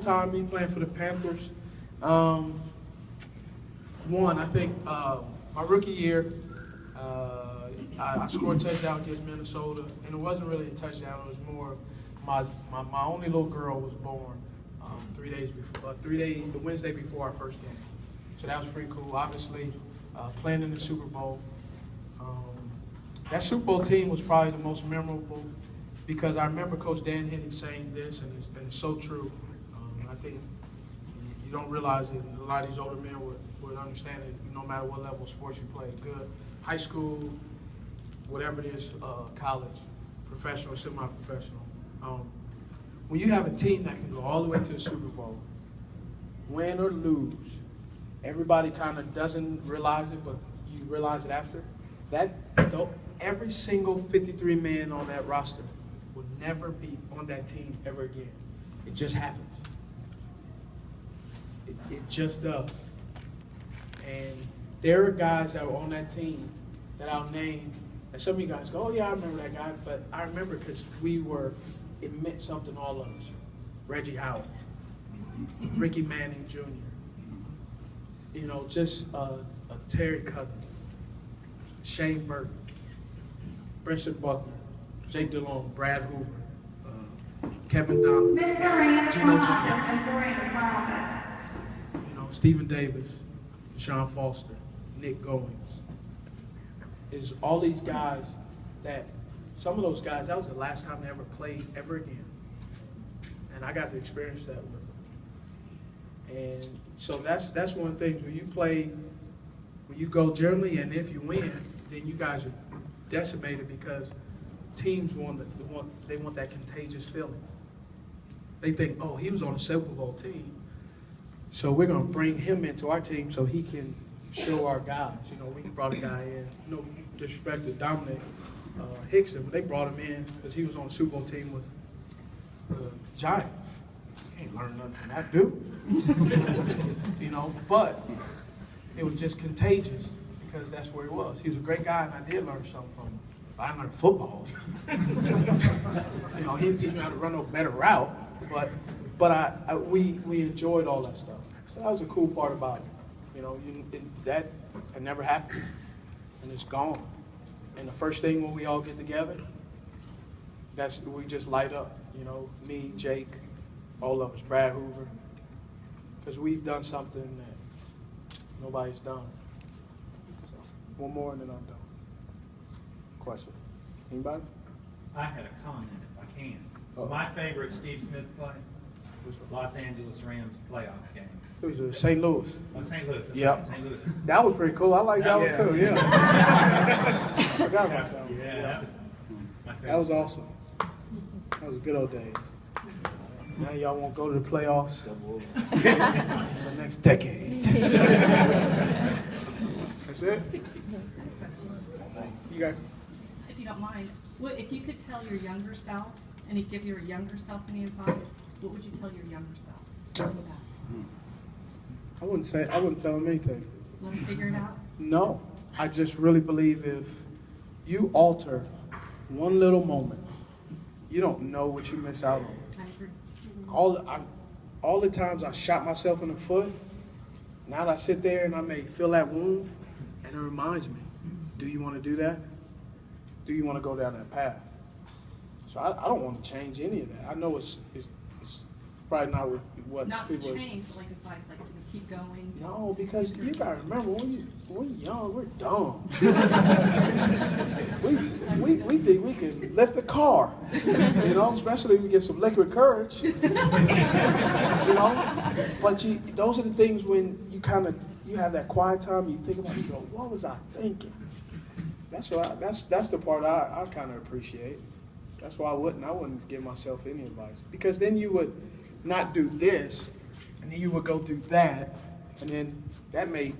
time, me playing for the Panthers. One, I think my rookie year, I scored a touchdown against Minnesota, and it wasn't really a touchdown. It was more my only little girl was born 3 days before, the Wednesday before our first game. So that was pretty cool. Obviously, playing in the Super Bowl. That Super Bowl team was probably the most memorable because I remember Coach Dan Henney saying this, and it's so true. I think you don't realize it, and a lot of these older men would understand it, no matter what level of sports you play, good, high school, whatever it is, college, professional, semi-professional. When you have a team that can go all the way to the Super Bowl, win or lose, everybody kind of doesn't realize it, but you realize it after. Every single 53 men on that roster will never be on that team ever again. It just happens. It just does. And there are guys that were on that team that I'll name, and some of you guys go, oh yeah, I remember that guy, but I remember because it meant something to all of us. Reggie Howard, Ricky Manning Jr., just Terry Cousins, Shane Burton, Brenton Buckner, Jake Delhomme, Brad Hoover, Kevin Donovan, Geno James, Stephen Davis, Sean Foster, Nick Goings. Is all these guys that, some of those guys, that was the last time they ever played ever again. And I got to experience that with them. And so that's one of the things when you go generally, and if you win, then you guys are decimated because teams want that contagious feeling. They think, oh, he was on the Super Bowl team, so we're going to bring him into our team so he can show our guys. We brought a guy in, no disrespect to Dominic Hickson, but they brought him in because he was on the Super Bowl team with the Giants. He ain't learned nothing from that dude. But it was just contagious because that's where he was. He was a great guy, and I did learn something from him. I learned football. He didn't teach me how to run no better route, but we enjoyed all that stuff. So that was a cool part about it. That had never happened, and it's gone. And the first thing when we all get together, we just light up. Me, Jake, all of us, Brad Hoover, because we've done something that nobody's done. So, one more and then I'm done. Question? Anybody? I had a comment, if I can. Oh. My favorite Steve Smith play, Los Angeles Rams playoff game. It was St. Louis. Oh, St. Louis. Yep. St. Louis. That was pretty cool. I like that one too, yeah. I forgot about that one. Yeah, that was my favorite. That was awesome. That was good old days. Now y'all won't go to the playoffs for the next decade. That's it? You got? If you don't mind, if you could tell your younger self, and you give your younger self any advice, what would you tell your younger self? I wouldn't tell him anything. Let him figure it out? No. I just really believe if you alter one little moment, you don't know what you miss out on. I agree. All the times I shot myself in the foot, now that I sit there and I may feel that wound, and it reminds me, do you want to do that? Do you want to go down that path? So I don't want to change any of that. I know it's probably not what Not to people change, but like advice, like keep going. No, because you gotta remember when we're young, we're dumb. we think we can lift a car, especially if we get some liquid courage, But those are the things when you have that quiet time, you think about it, you go, what was I thinking? That's the part I kind of appreciate. That's why I wouldn't give myself any advice, because then you would not do this, and then you would go through that, and then that may